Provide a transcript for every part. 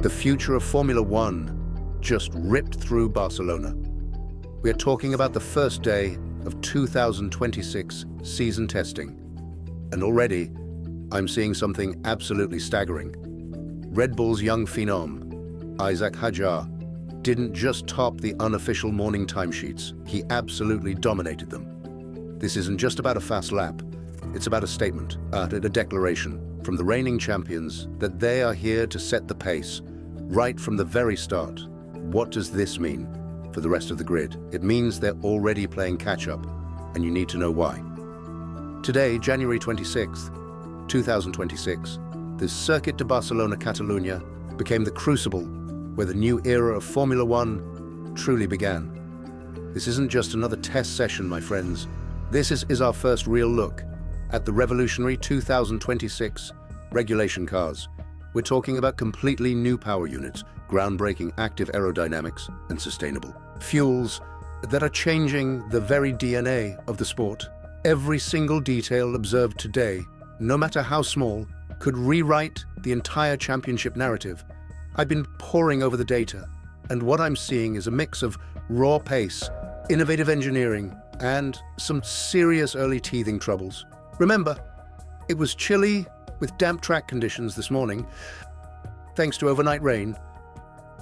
The future of Formula One just ripped through Barcelona. We are talking about the first day of 2026 season testing. And already, I'm seeing something absolutely staggering. Red Bull's young phenom, Isaac Hadjar, didn't just top the unofficial morning timesheets, he absolutely dominated them. This isn't just about a fast lap, it's about a statement, a declaration from the reigning champions that they are here to set the pace right from the very start. What does this mean for the rest of the grid? It means they're already playing catch-up, and you need to know why. Today, January 26th, 2026, the Circuit de Barcelona Catalunya became the crucible where the new era of Formula One truly began. This isn't just another test session, my friends. This is our first real look at the revolutionary 2026 regulation cars. We're talking about completely new power units, groundbreaking active aerodynamics, and sustainable fuels that are changing the very DNA of the sport. Every single detail observed today, no matter how small, could rewrite the entire championship narrative. I've been poring over the data, and what I'm seeing is a mix of raw pace, innovative engineering, and some serious early teething troubles. Remember, it was chilly with damp track conditions this morning, thanks to overnight rain.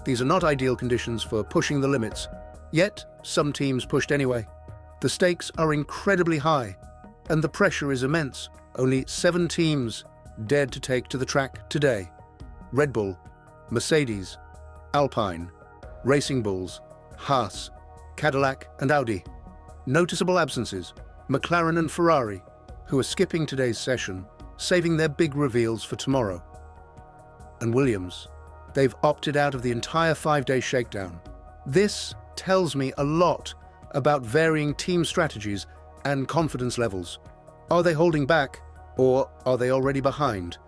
These are not ideal conditions for pushing the limits, yet some teams pushed anyway. The stakes are incredibly high, and the pressure is immense. Only 7 teams dared to take to the track today. Red Bull, Mercedes, Alpine, Racing Bulls, Haas, Cadillac and Audi. Noticeable absences, McLaren and Ferrari, who are skipping today's session, saving their big reveals for tomorrow. And Williams, they've opted out of the entire 5-day shakedown. This tells me a lot about varying team strategies and confidence levels. Are they holding back, or are they already behind?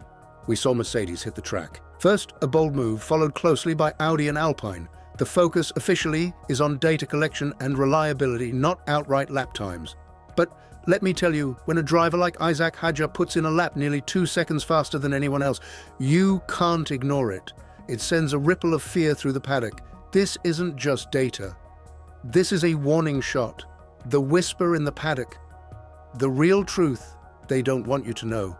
We saw Mercedes hit the track. First, a bold move, followed closely by Audi and Alpine. The focus officially is on data collection and reliability, not outright lap times. But let me tell you, when a driver like Isaac Hadjar puts in a lap nearly 2 seconds faster than anyone else, you can't ignore it. It sends a ripple of fear through the paddock. This isn't just data. This is a warning shot. The whisper in the paddock. The real truth they don't want you to know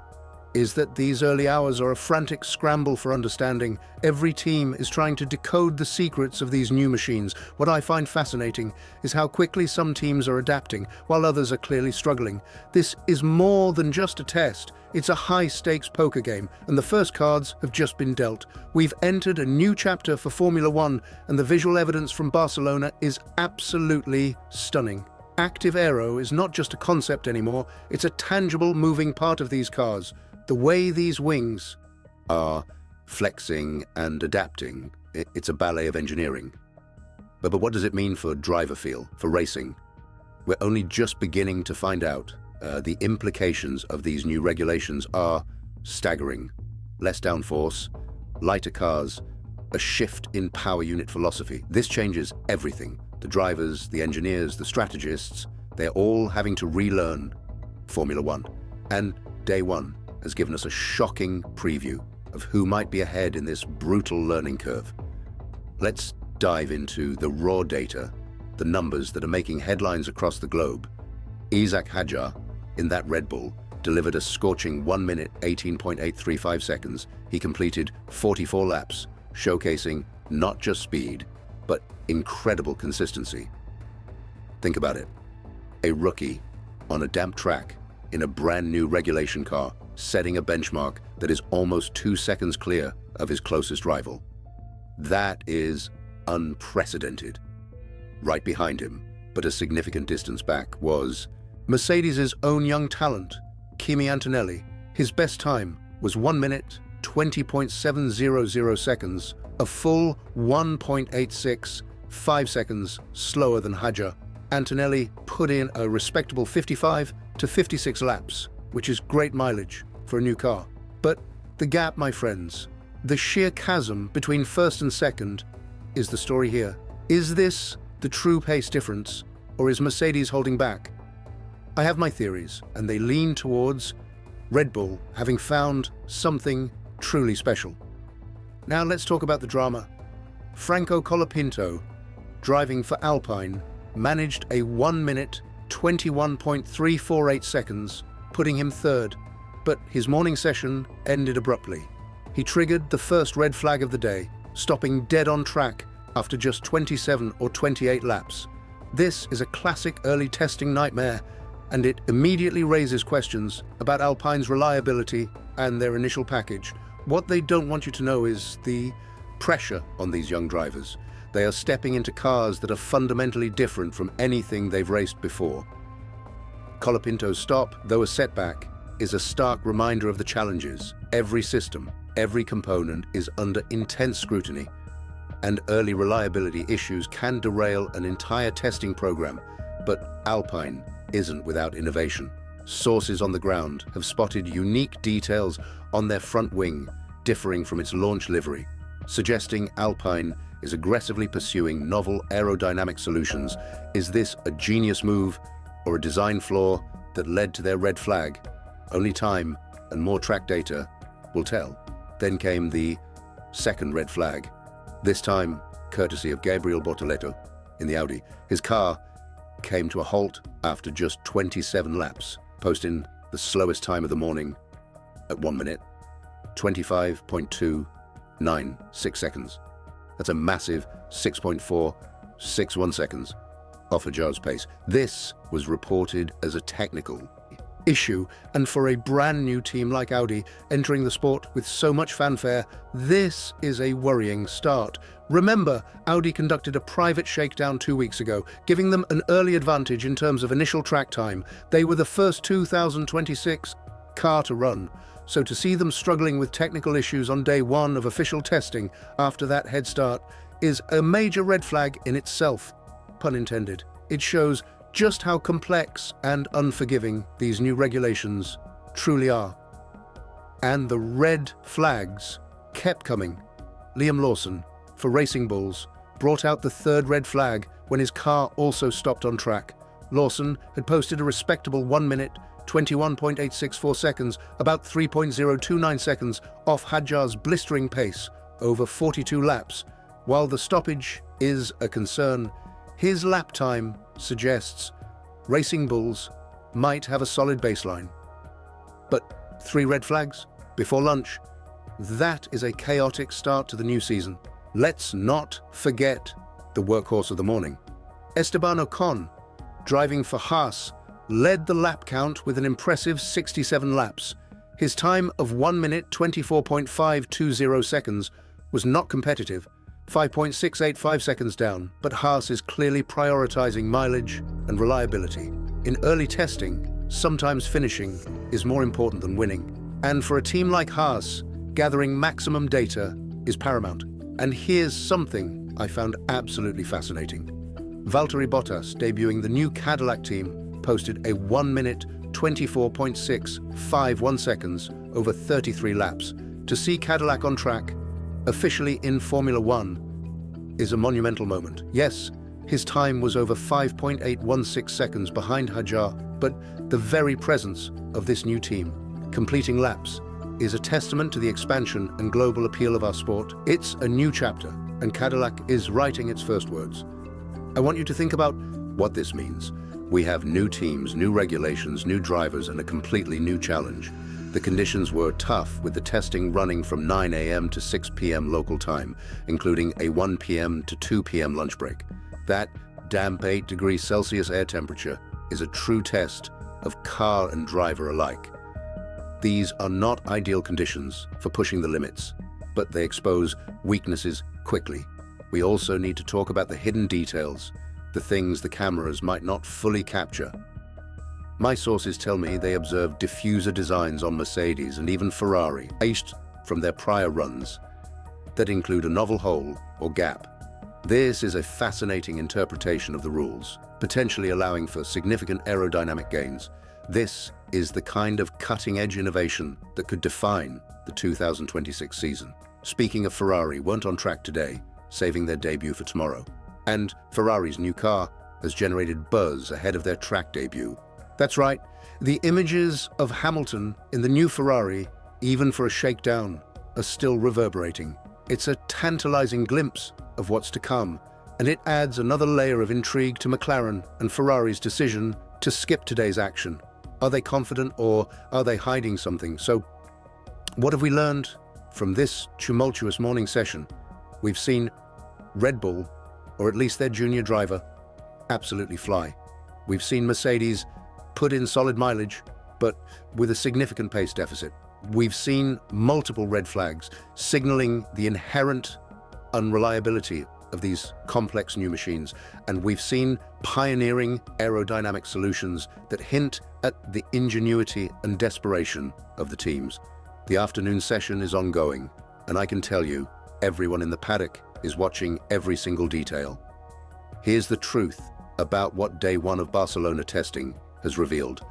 is that these early hours are a frantic scramble for understanding. Every team is trying to decode the secrets of these new machines. What I find fascinating is how quickly some teams are adapting, while others are clearly struggling. This is more than just a test. It's a high-stakes poker game, and the first cards have just been dealt. We've entered a new chapter for Formula One, and the visual evidence from Barcelona is absolutely stunning. Active aero is not just a concept anymore, it's a tangible moving part of these cars. The way these wings are flexing and adapting, it's a ballet of engineering. But what does it mean for driver feel, for racing? We're only just beginning to find out. The implications of these new regulations are staggering. Less downforce, lighter cars, a shift in power unit philosophy. This changes everything. The drivers, the engineers, the strategists, they're all having to relearn Formula One. And day one has given us a shocking preview of who might be ahead in this brutal learning curve. Let's dive into the raw data, the numbers that are making headlines across the globe. Isaac Hadjar, in that Red Bull, delivered a scorching 1 minute, 18.835 seconds. He completed 44 laps, showcasing not just speed, but incredible consistency. Think about it. A rookie on a damp track in a brand new regulation car, setting a benchmark that is almost 2 seconds clear of his closest rival. That is unprecedented. Right behind him, but a significant distance back, was Mercedes' own young talent, Kimi Antonelli. His best time was 1 minute, 20.700 seconds, a full 1.865 seconds slower than Hadjar. Antonelli put in a respectable 55 to 56 laps, which is great mileage for a new car. But the gap, my friends, the sheer chasm between first and second, is the story here. Is this the true pace difference, or is Mercedes holding back? I have my theories, and they lean towards Red Bull having found something truly special. Now let's talk about the drama. Franco Colapinto, driving for Alpine, managed a 1 minute 21.348 seconds, putting him third. But his morning session ended abruptly. He triggered the first red flag of the day, stopping dead on track after just 27 or 28 laps. This is a classic early testing nightmare, and it immediately raises questions about Alpine's reliability and their initial package. What they don't want you to know is the pressure on these young drivers. They are stepping into cars that are fundamentally different from anything they've raced before. Colapinto's stop, though a setback, is a stark reminder of the challenges. Every system, every component is under intense scrutiny, and early reliability issues can derail an entire testing program. But Alpine isn't without innovation. Sources on the ground have spotted unique details on their front wing, differing from its launch livery, suggesting Alpine is aggressively pursuing novel aerodynamic solutions. Is this a genius move or a design flaw that led to their red flag? Only time and more track data will tell. Then came the second red flag, this time courtesy of Gabriel Bortoleto in the Audi. His car came to a halt after just 27 laps, posting the slowest time of the morning at 1 minute, 25.296 seconds. That's a massive 6.461 seconds off Hajar's pace. This was reported as a technical issue, and for a brand new team like Audi entering the sport with so much fanfare, this is a worrying start. Remember, Audi conducted a private shakedown 2 weeks ago, giving them an early advantage in terms of initial track time. They were the first 2026 car to run, so to see them struggling with technical issues on day one of official testing after that head start is a major red flag in itself, pun intended. It shows just how complex and unforgiving these new regulations truly are. And the red flags kept coming. Liam Lawson, for Racing Bulls, brought out the third red flag when his car also stopped on track. Lawson had posted a respectable 1 minute, 21.864 seconds, about 3.029 seconds off Hajar's blistering pace over 42 laps. While the stoppage is a concern, his lap time suggests Racing Bulls might have a solid baseline. But 3 red flags before lunch, that is a chaotic start to the new season. Let's not forget the workhorse of the morning. Esteban Ocon, driving for Haas, led the lap count with an impressive 67 laps. His time of 1 minute 24.520 seconds was not competitive, 5.685 seconds down, but Haas is clearly prioritizing mileage and reliability. In early testing, sometimes finishing is more important than winning. And for a team like Haas, gathering maximum data is paramount. And here's something I found absolutely fascinating. Valtteri Bottas, debuting the new Cadillac team, posted a 1 minute 24.651 seconds over 33 laps. To see Cadillac on track, officially in Formula One, is a monumental moment. Yes, his time was over 5.816 seconds behind Hajar, but the very presence of this new team, completing laps, is a testament to the expansion and global appeal of our sport. It's a new chapter, and Cadillac is writing its first words. I want you to think about what this means. We have new teams, new regulations, new drivers, and a completely new challenge. The conditions were tough, with the testing running from 9 a.m. to 6 p.m. local time, including a 1 p.m. to 2 p.m. lunch break. That damp 8 degrees Celsius air temperature is a true test of car and driver alike. These are not ideal conditions for pushing the limits, but they expose weaknesses quickly. We also need to talk about the hidden details, the things the cameras might not fully capture. My sources tell me they observed diffuser designs on Mercedes and even Ferrari, based from their prior runs, that include a novel hole or gap. This is a fascinating interpretation of the rules, potentially allowing for significant aerodynamic gains. This is the kind of cutting-edge innovation that could define the 2026 season. Speaking of Ferrari, weren't on track today, saving their debut for tomorrow. And Ferrari's new car has generated buzz ahead of their track debut. That's right, the images of Hamilton in the new Ferrari, even for a shakedown, are still reverberating. It's a tantalizing glimpse of what's to come, and it adds another layer of intrigue to McLaren and Ferrari's decision to skip today's action. Are they confident or are they hiding something? So, what have we learned from this tumultuous morning session? We've seen Red Bull, or at least their junior driver, absolutely fly. We've seen Mercedes put in solid mileage, but with a significant pace deficit. We've seen multiple red flags signaling the inherent unreliability of these complex new machines, and we've seen pioneering aerodynamic solutions that hint at the ingenuity and desperation of the teams. The afternoon session is ongoing, and I can tell you, everyone in the paddock is watching every single detail. Here's the truth about what day one of Barcelona testing has revealed,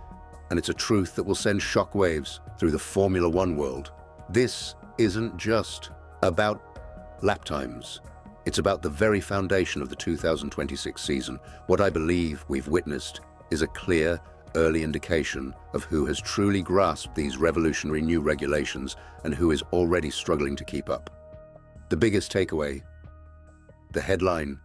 and it's a truth that will send shockwaves through the Formula One world. This isn't just about lap times. It's about the very foundation of the 2026 season. What I believe we've witnessed is a clear, early indication of who has truly grasped these revolutionary new regulations and who is already struggling to keep up. The biggest takeaway, the headline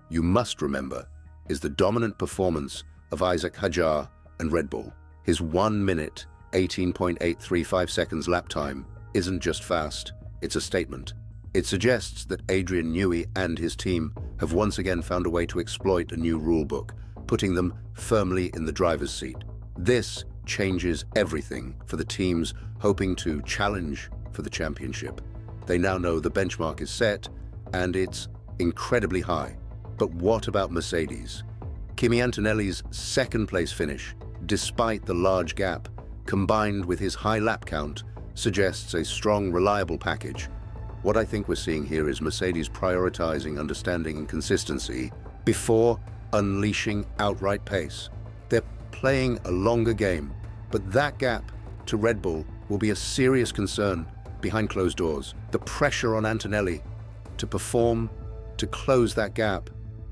you must remember, is the dominant performance of Isaac Hadjar and Red Bull. His 1 minute, 18.835 seconds lap time isn't just fast, it's a statement. It suggests that Adrian Newey and his team have once again found a way to exploit a new rulebook, putting them firmly in the driver's seat. This changes everything for the teams hoping to challenge for the championship. They now know the benchmark is set, and it's incredibly high. But what about Mercedes? Kimi Antonelli's second-place finish, despite the large gap, combined with his high lap count, suggests a strong, reliable package. What I think we're seeing here is Mercedes prioritizing understanding and consistency before unleashing outright pace. They're playing a longer game, but that gap to Red Bull will be a serious concern behind closed doors. The pressure on Antonelli to perform, to close that gap,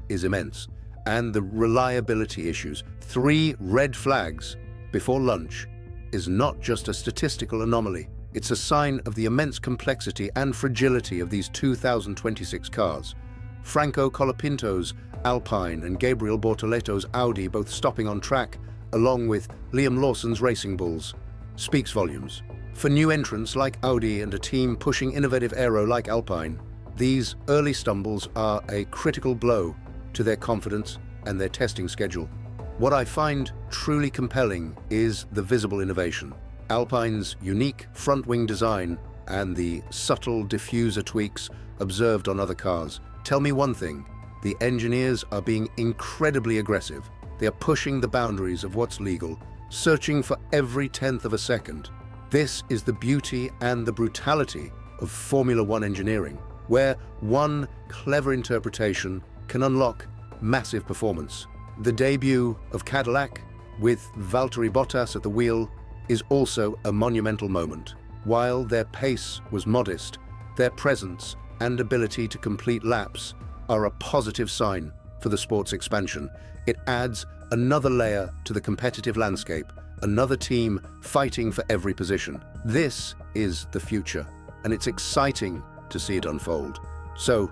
is immense. And the reliability issues, 3 red flags before lunch, is not just a statistical anomaly. It's a sign of the immense complexity and fragility of these 2026 cars. Franco Colapinto's Alpine and Gabriel Bortoletto's Audi both stopping on track, along with Liam Lawson's Racing Bulls, speaks volumes. For new entrants like Audi and a team pushing innovative aero like Alpine, these early stumbles are a critical blow to their confidence and their testing schedule. What I find truly compelling is the visible innovation. Alpine's unique front-wing design and the subtle diffuser tweaks observed on other cars tell me one thing: the engineers are being incredibly aggressive. They are pushing the boundaries of what's legal, searching for every tenth of a second. This is the beauty and the brutality of Formula One engineering, where one clever interpretation can unlock massive performance. The debut of Cadillac, with Valtteri Bottas at the wheel, is also a monumental moment. While their pace was modest, their presence and ability to complete laps are a positive sign for the sport's expansion. It adds another layer to the competitive landscape, another team fighting for every position. This is the future, and it's exciting to see it unfold. So,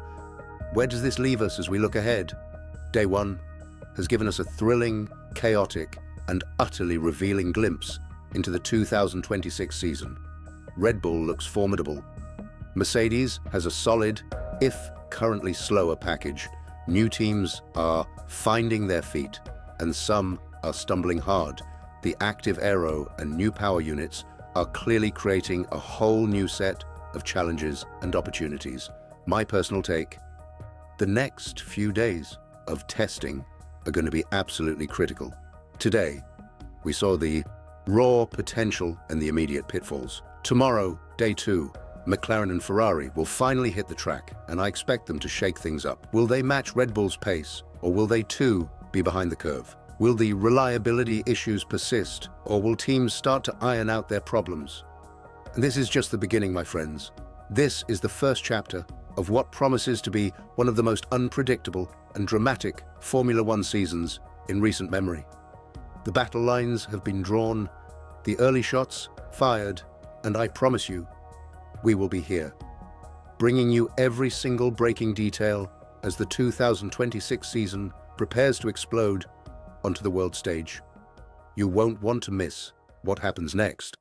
where does this leave us as we look ahead? Day one has given us a thrilling, chaotic, and utterly revealing glimpse into the 2026 season. Red Bull looks formidable. Mercedes has a solid, if currently slower, package. New teams are finding their feet, and some are stumbling hard. The active aero and new power units are clearly creating a whole new set of challenges and opportunities. My personal take: the next few days of testing are going to be absolutely critical. Today, we saw the raw potential and the immediate pitfalls. Tomorrow, day 2, McLaren and Ferrari will finally hit the track, and I expect them to shake things up. Will they match Red Bull's pace, or will they too be behind the curve? Will the reliability issues persist, or will teams start to iron out their problems? And this is just the beginning, my friends. This is the first chapter of what promises to be one of the most unpredictable and dramatic Formula One seasons in recent memory. The battle lines have been drawn, the early shots fired, and I promise you, we will be here. bringing you every single breaking detail as the 2026 season prepares to explode onto the world stage. You won't want to miss what happens next.